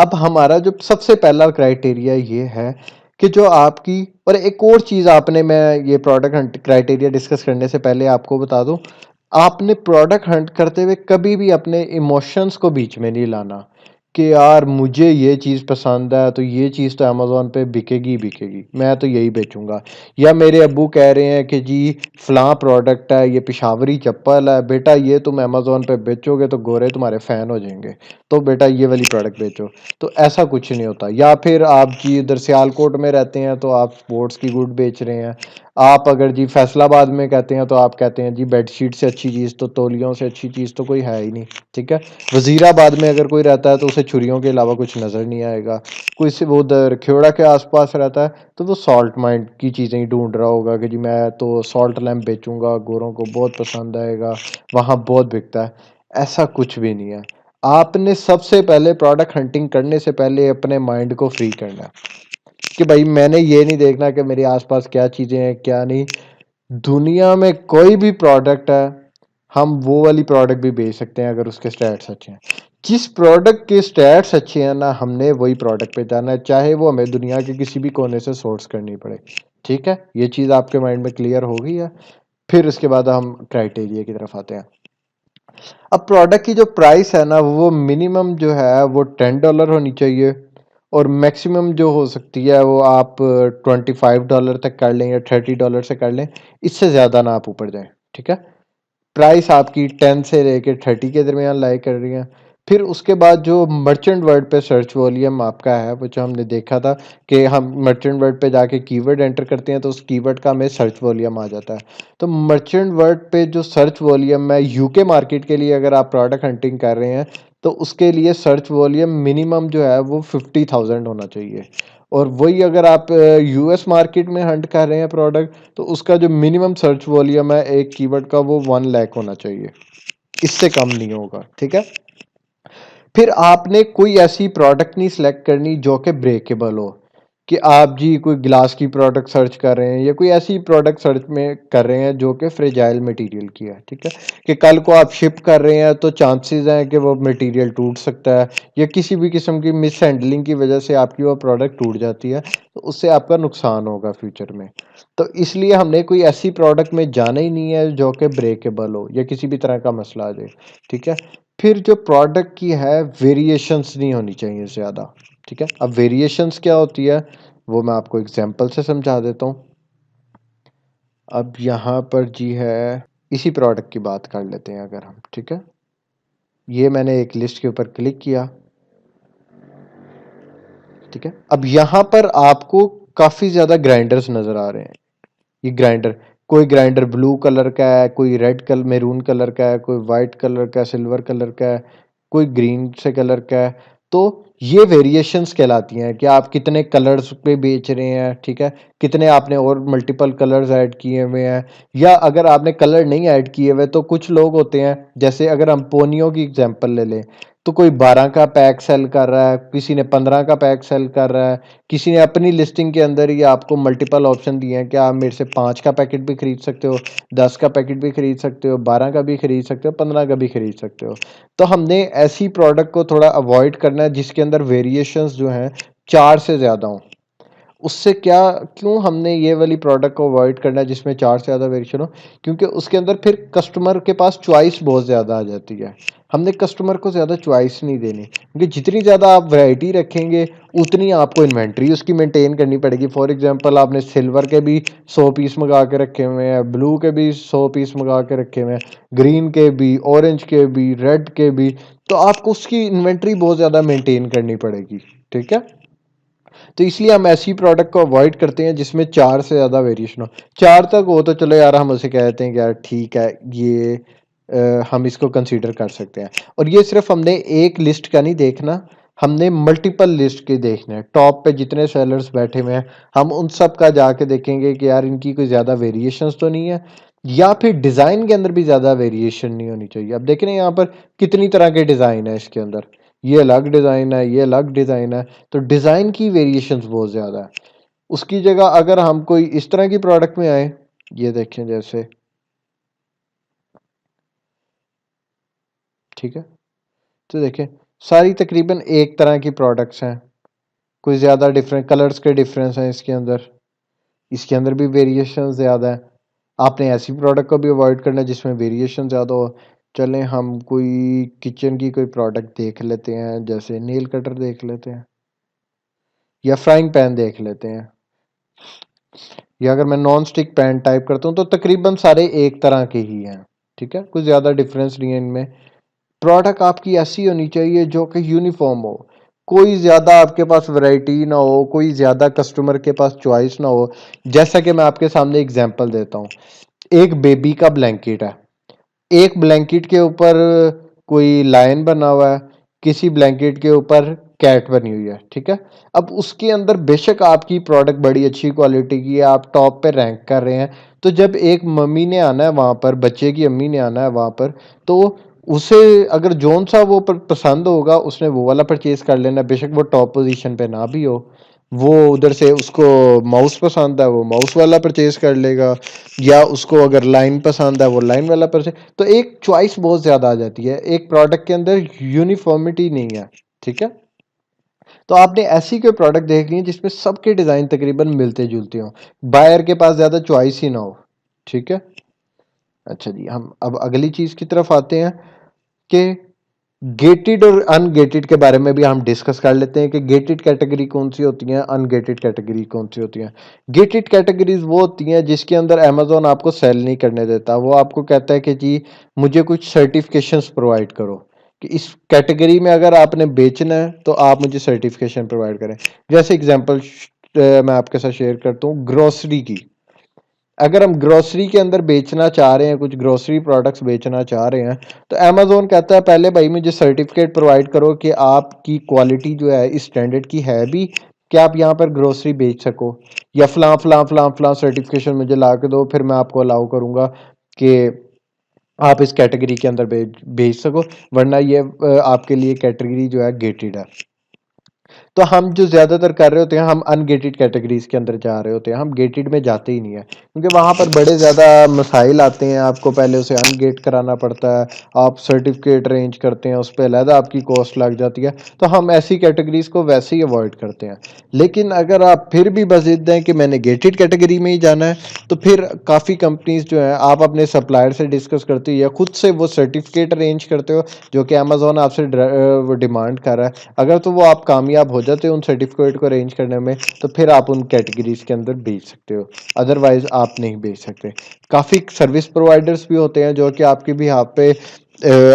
अब हमारा जो सबसे पहला क्राइटेरिया ये है कि जो आपकी, और एक और चीज़ आपने, मैं ये प्रोडक्ट हंट क्राइटेरिया डिस्कस करने से पहले आपको बता दूं, आपने प्रोडक्ट हंट करते हुए कभी भी अपने इमोशंस को बीच में नहीं लाना कि यार मुझे ये चीज़ पसंद है तो ये चीज़ तो अमेज़ोन पे बिकेगी ही बिकेगी, मैं तो यही बेचूंगा। या मेरे अब्बू कह रहे हैं कि जी फलां प्रोडक्ट है, ये पेशावरी चप्पल है, बेटा ये तुम अमेज़ोन पे बेचोगे तो गोरे तुम्हारे फ़ैन हो जाएंगे, तो बेटा ये वाली प्रोडक्ट बेचो। तो ऐसा कुछ नहीं होता। या फिर आप जी इधर सियालकोट में रहते हैं तो आप स्पोर्ट्स की गुड बेच रहे हैं। आप अगर जी फैसलाबाद में कहते हैं तो आप कहते हैं जी बेडशीट से अच्छी चीज़ तो, तौलियों से अच्छी चीज़ तो कोई है ही नहीं, ठीक है। वजीराबाद में अगर कोई रहता है तो उसे छुरियों के अलावा कुछ नज़र नहीं आएगा। कोई से वो उधर खेवड़ा के आसपास रहता है तो वो सॉल्ट माइंड की चीज़ें ही ढूंढ रहा होगा कि जी मैं तो सॉल्ट लैम्प बेचूंगा, गोरों को बहुत पसंद आएगा, वहाँ बहुत बिकता है। ऐसा कुछ भी नहीं है। आपने सबसे पहले प्रोडक्ट हंटिंग करने से पहले अपने माइंड को फ्री करना है कि भाई मैंने ये नहीं देखना कि मेरे आसपास क्या चीज़ें हैं क्या नहीं। दुनिया में कोई भी प्रोडक्ट है, हम वो वाली प्रोडक्ट भी बेच सकते हैं अगर उसके स्टैट्स अच्छे हैं। जिस प्रोडक्ट के स्टैट्स अच्छे हैं ना, हमने वही प्रोडक्ट पे जाना है, चाहे वो हमें दुनिया के किसी भी कोने से सोर्स करनी पड़े। ठीक है, ये चीज़ आपके माइंड में क्लियर हो गई है। फिर उसके बाद हम क्राइटेरिया की तरफ आते हैं। अब प्रोडक्ट की जो प्राइस है ना, वो मिनिमम जो है वो $10 होनी चाहिए, और मैक्सिमम जो हो सकती है वो आप $25 तक कर लें या $30 से कर लें। इससे ज़्यादा ना आप ऊपर जाएं, ठीक है। प्राइस आपकी 10 से लेके 30 के दरमियान लाई कर रही हैं। फिर उसके बाद जो मर्चेंट वर्ड पे सर्च वॉल्यूम आपका है, वो जो हमने देखा था कि हम मर्चेंट वर्ड पे जाके कीवर्ड एंटर करते हैं तो उस कीवर्ड का हमें सर्च वॉल्यूम आ जाता है। तो मर्चेंट वर्ड पे जो सर्च वॉल्यूम है यूके मार्केट के लिए, अगर आप प्रोडक्ट हंटिंग कर रहे हैं तो उसके लिए सर्च वॉल्यूम मिनिमम जो है वो 50,000 होना चाहिए। और वही अगर आप यूएस मार्केट में हंट कर रहे हैं प्रोडक्ट, तो उसका जो मिनिमम सर्च वॉल्यूम है एक कीवर्ड का वो 1 लाख होना चाहिए, इससे कम नहीं होगा, ठीक है। फिर आपने कोई ऐसी प्रोडक्ट नहीं सिलेक्ट करनी जो कि ब्रेकेबल हो, कि आप जी कोई गिलास की प्रोडक्ट सर्च कर रहे हैं या कोई ऐसी प्रोडक्ट सर्च में कर रहे हैं जो कि फ्रेजाइल मटेरियल की है, ठीक है। कि कल को आप शिप कर रहे हैं तो चांसेस हैं कि वो मटेरियल टूट सकता है, या किसी भी किस्म की मिस हैंडलिंग की वजह से आपकी वो प्रोडक्ट टूट जाती है, तो उससे आपका नुकसान होगा फ्यूचर में। तो इसलिए हमने कोई ऐसी प्रोडक्ट में जाना ही नहीं है जो कि ब्रेकेबल हो या किसी भी तरह का मसला आ जाए, ठीक है। फिर जो प्रोडक्ट की है वेरिएशंस नहीं होनी चाहिए ज़्यादा, ठीक है। अब वेरिएशंस क्या होती है वो मैं आपको एग्जांपल से समझा देता हूँ। अब यहाँ पर जी है, इसी प्रोडक्ट की बात कर लेते हैं अगर हम, ठीक है। ये मैंने एक लिस्ट के ऊपर क्लिक किया, ठीक है। अब यहाँ पर आपको काफ़ी ज़्यादा ग्राइंडर्स नज़र आ रहे हैं। ये ग्राइंडर, कोई ग्राइंडर ब्लू कलर का है, कोई रेड कलर मैरून कलर का है, कोई वाइट कलर का, सिल्वर कलर का है, कोई ग्रीन से कलर का है। तो ये वेरिएशंस कहलाती हैं कि आप कितने कलर्स पे बेच रहे हैं, ठीक है। कितने आपने और मल्टीपल कलर्स ऐड किए हुए हैं, या अगर आपने कलर नहीं ऐड किए हुए तो कुछ लोग होते हैं, जैसे अगर हम पोनियो की एग्जांपल ले लें, तो कोई 12 का पैक सेल कर रहा है, किसी ने 15 का पैक सेल कर रहा है, किसी ने अपनी लिस्टिंग के अंदर ही आपको मल्टीपल ऑप्शन दिए हैं कि आप मेरे से 5 का पैकेट भी खरीद सकते हो, 10 का पैकेट भी खरीद सकते हो, 12 का भी खरीद सकते हो, 15 का भी खरीद सकते हो। तो हमने ऐसी प्रोडक्ट को थोड़ा अवॉइड करना है जिसके अंदर वेरिएशंस जो हैं 4 से ज़्यादा हों। उससे क्या, क्यों हमने ये वाली प्रोडक्ट को अवॉइड करना है जिसमें 4 से ज़्यादा वेरिएशन हो, क्योंकि उसके अंदर फिर कस्टमर के पास चॉइस बहुत ज़्यादा आ जाती है। हमने कस्टमर को ज़्यादा चॉइस नहीं देनी, क्योंकि जितनी ज़्यादा आप वैरायटी रखेंगे उतनी आपको इन्वेंट्री उसकी मेंटेन करनी पड़ेगी। फॉर एग्जांपल आपने सिल्वर के भी 100 पीस मंगा के रखे हुए हैं, ब्लू के भी 100 पीस मंगा के रखे हुए हैं, ग्रीन के भी, ऑरेंज के भी, रेड के भी, तो आपको उसकी इन्वेंट्री बहुत ज़्यादा मेंटेन करनी पड़ेगी, ठीक है। तो इसलिए हम ऐसी प्रोडक्ट को अवॉइड करते हैं जिसमें 4 से ज़्यादा वेरिएशन हो। 4 तक हो तो चलो यार, हम उसे कहते हैं कि यार ठीक है, ये हम इसको कंसीडर कर सकते हैं। और ये सिर्फ हमने एक लिस्ट का नहीं देखना, हमने मल्टीपल लिस्ट के देखने हैं। टॉप पे जितने सेलर्स बैठे हुए हैं, हम उन सब का जाके देखेंगे कि यार इनकी कोई ज़्यादा वेरिएशंस तो नहीं है, या फिर डिज़ाइन के अंदर भी ज़्यादा वेरिएशन नहीं होनी चाहिए। अब देख रहे हैं यहाँ पर कितनी तरह के डिज़ाइन है इसके अंदर, ये अलग डिज़ाइन है, ये अलग डिज़ाइन है, तो डिज़ाइन की वेरिएशंस बहुत ज़्यादा है। उसकी जगह अगर हम कोई इस तरह की प्रोडक्ट में आए, ये देखें जैसे, ठीक है। तो देखें सारी तकरीबन एक तरह की प्रोडक्ट्स हैं, कोई ज़्यादा डिफरेंट कलर्स के डिफरेंस हैं इसके अंदर भी वेरिएशन ज़्यादा है। आपने ऐसी प्रोडक्ट को भी अवॉइड करना है जिसमें वेरिएशन ज़्यादा हो। चलें हम कोई किचन की कोई प्रोडक्ट देख लेते हैं, जैसे नेल कटर देख लेते हैं या फ्राइंग पैन देख लेते हैं, या अगर मैं नॉन स्टिक पैन टाइप करता हूँ तो तकरीबन सारे एक तरह के ही हैं। ठीक है, कुछ ज़्यादा डिफरेंस नहीं है इनमें। प्रोडक्ट आपकी ऐसी होनी चाहिए जो कि यूनिफॉर्म हो, कोई ज़्यादा आपके पास वैरायटी ना हो, कोई ज़्यादा कस्टमर के पास चॉइस ना हो। जैसा कि मैं आपके सामने एग्जांपल देता हूँ, एक बेबी का ब्लैंकेट है, एक ब्लैंकेट के ऊपर कोई लायन बना हुआ है, किसी ब्लैंकेट के ऊपर कैट बनी हुई है। ठीक है, अब उसके अंदर बेशक आपकी प्रोडक्ट बड़ी अच्छी क्वालिटी की है, आप टॉप पे रैंक कर रहे हैं, तो जब एक मम्मी ने आना है वहां पर, बच्चे की अम्मी ने आना है वहां पर, तो उसे अगर जोन सा वो पसंद होगा उसने वो वाला परचेज कर लेना, बेशक वो टॉप पोजीशन पे ना भी हो। वो उधर से उसको माउस पसंद है वो माउस वाला परचेज कर लेगा, या उसको अगर लाइन पसंद है वो लाइन वाला परचेज। तो एक चॉइस बहुत ज़्यादा आ जाती है, एक प्रोडक्ट के अंदर यूनिफॉर्मिटी नहीं है। ठीक है, तो आपने ऐसी कोई प्रोडक्ट देखनी है जिसमें सबके डिज़ाइन तकरीबन मिलते जुलते हों, बायर के पास ज़्यादा चॉइस ही ना हो। ठीक है, अच्छा जी, हम अब अगली चीज़ की तरफ आते हैं कि गेटेड और अनगेटेड के बारे में भी हम डिस्कस कर लेते हैं कि गेटेड कैटेगरी कौन सी होती हैं, अनगेटेड कैटेगरी कौन सी होती हैं। गेटेड कैटेगरीज वो होती हैं जिसके अंदर अमेजोन आपको सेल नहीं करने देता, वो आपको कहता है कि जी मुझे कुछ सर्टिफिकेशंस प्रोवाइड करो कि इस कैटेगरी में अगर आपने बेचना है तो आप मुझे सर्टिफिकेशन प्रोवाइड करें। जैसे एग्जांपल मैं आपके साथ शेयर करता हूँ ग्रोसरी की। अगर हम ग्रोसरी के अंदर बेचना चाह रहे हैं, कुछ ग्रोसरी प्रोडक्ट्स बेचना चाह रहे हैं, तो अमेजोन कहता है पहले भाई मुझे सर्टिफिकेट प्रोवाइड करो कि आपकी क्वालिटी जो है इस स्टैंडर्ड की है भी, कि आप यहाँ पर ग्रोसरी बेच सको, या फलां फलां फलां फलां सर्टिफिकेशन मुझे ला के दो, फिर मैं आपको अलाउ करूँगा कि आप इस कैटेगरी के अंदर बेच सको, वरना ये आपके लिए कैटेगरी जो है गेटेड है। तो हम जो ज़्यादातर कर रहे होते हैं, हम अनगेटेड कैटेगरीज के अंदर जा रहे होते हैं, हम गेटेड में जाते ही नहीं है, क्योंकि वहाँ पर बड़े ज़्यादा मसाइल आते हैं, आपको पहले उसे अनगेट कराना पड़ता है, आप सर्टिफिकेट अरेंज करते हैं, उस पर अलहदा आपकी कॉस्ट लग जाती है, तो हम ऐसी कैटेगरीज को वैसे ही अवॉइड करते हैं। लेकिन अगर आप फिर भी बस जिद हैं कि मैंने गेटेड कैटेगरी में ही जाना है, तो फिर काफ़ी कंपनीज जो हैं, आप अपने सप्लायर से डिस्कस करते हो या खुद से वो सर्टिफिकेट अरेंज करते हो जो कि अमेजोन आपसे डिमांड कर रहा है। अगर तो वो आप कामयाब हो जाते हो उन सर्टिफिकेट को अरेंज करने में, तो फिर आप उन कैटेगरीज के अंदर बेच सकते हो, अदरवाइज आप नहीं बेच सकते। काफ़ी सर्विस प्रोवाइडर्स भी होते हैं जो कि आपके भी यहाँ पे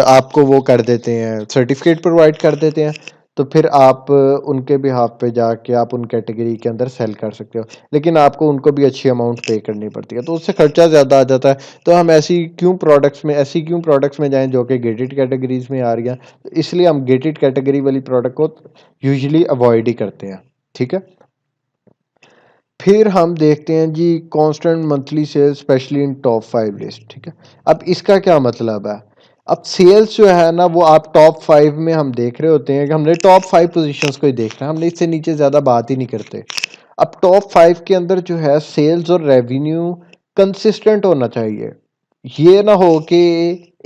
आपको वो कर देते हैं, सर्टिफिकेट प्रोवाइड कर देते हैं, तो फिर आप उनके भी हाथ पे जाके आप उन कैटेगरी के अंदर सेल कर सकते हो, लेकिन आपको उनको भी अच्छी अमाउंट पे करनी पड़ती है, तो उससे खर्चा ज़्यादा आ जाता है। तो हम ऐसी क्यों प्रोडक्ट्स में जाएं जो कि गेटेड कैटेगरीज में आ रही हैं, तो इसलिए हम गेटेड कैटेगरी वाली प्रोडक्ट को यूजुअली अवॉइड ही करते हैं। ठीक है, फिर हम देखते हैं जी constant monthly sales specially in top 5 list. ठीक है, अब इसका क्या मतलब है, अब सेल्स जो है ना वो आप टॉप 5 में हम देख रहे होते हैं कि हमने टॉप 5 पोजीशंस को ही देखना है, हमने इससे नीचे ज़्यादा बात ही नहीं करते। अब टॉप 5 के अंदर जो है सेल्स और रेवेन्यू कंसिस्टेंट होना चाहिए। ये ना हो कि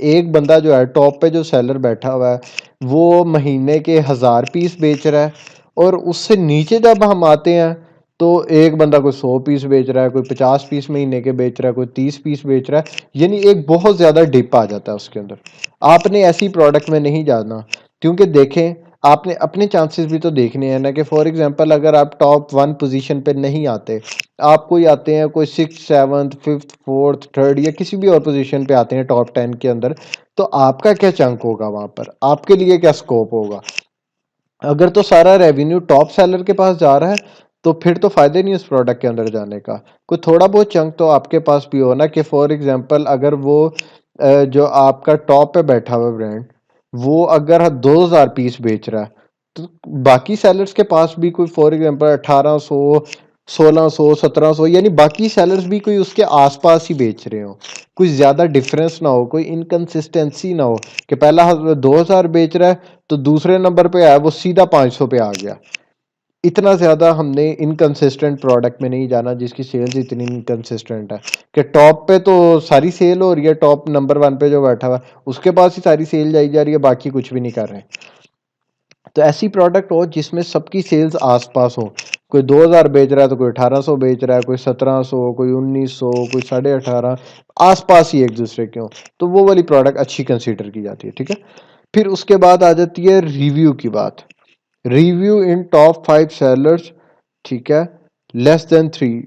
एक बंदा जो है टॉप पे जो सेलर बैठा हुआ है वो महीने के 1000 पीस बेच रहा है, और उससे नीचे जब हम आते हैं तो एक बंदा कोई 100 पीस बेच रहा है, कोई 50 पीस महीने के बेच रहा है, कोई 30 पीस बेच रहा है, यानी एक बहुत ज़्यादा डिप आ जाता है उसके अंदर। आपने ऐसी प्रोडक्ट में नहीं जाना, क्योंकि देखें आपने अपने चांसेस भी तो देखने हैं ना, कि फॉर एग्जांपल अगर आप टॉप 1 पोजीशन पे नहीं आते, आप कोई आते हैं कोई 6th 7th 5th 4th 3rd या किसी भी और पोजीशन पे आते हैं टॉप 10 के अंदर, तो आपका क्या चंक होगा वहां पर, आपके लिए क्या स्कोप होगा। अगर तो सारा रेवेन्यू टॉप सेलर के पास जा रहा है, तो फिर तो फायदा नहीं उस प्रोडक्ट के अंदर जाने का, कोई थोड़ा बहुत चंक तो आपके पास भी हो ना, कि फॉर एग्जांपल अगर वो जो आपका टॉप पे बैठा हुआ ब्रांड, वो अगर 2000 पीस बेच रहा है, तो बाकी सेलर्स के पास भी कोई फॉर एग्जांपल 1800 1600 1700, यानी बाकी सेलर्स भी कोई उसके आसपास ही बेच रहे हो, कोई ज़्यादा डिफरेंस ना हो, कोई इनकंसिस्टेंसी ना हो कि पहला 2000 बेच रहा है तो दूसरे नंबर पे आया वो सीधा 500 पे आ गया। इतना ज़्यादा हमने इनकंसिस्टेंट प्रोडक्ट में नहीं जाना जिसकी सेल्स इतनी इनकंसिस्टेंट है कि टॉप पे तो सारी सेल हो रही है, टॉप नंबर 1 पे जो बैठा हुआ है उसके पास ही सारी सेल जाई जा रही है, बाकी कुछ भी नहीं कर रहे। तो ऐसी प्रोडक्ट हो जिसमें सबकी सेल्स आसपास हो, कोई 2000 बेच रहा है तो कोई 1800 बेच रहा है, कोई 1700, कोई 1900, कोई 18.5, आसपास ही एक दूसरे के हो, तो वो वाली प्रोडक्ट अच्छी कंसीडर की जाती है। ठीक है, फिर उसके बाद आ जाती है रिव्यू की बात। रिव्यू इन टॉप 5 सेलर्स, ठीक है, less than 3।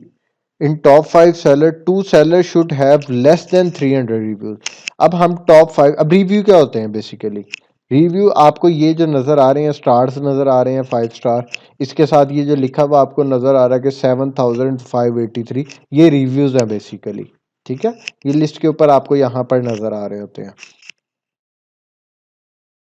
In top 5 seller, 2 seller should have less than 300 reviews. अब हम टॉप 5, अब रिव्यू क्या होते हैं बेसिकली? रिव्यू आपको ये जो नज़र आ रहे हैं, स्टार्स नज़र आ रहे हैं 5 स्टार, इसके साथ ये जो लिखा हुआ आपको नज़र आ रहा है कि 7583, ये रिव्यूज़ हैं बेसिकली। ठीक है, ये लिस्ट के ऊपर आपको यहाँ पर नज़र आ रहे होते हैं।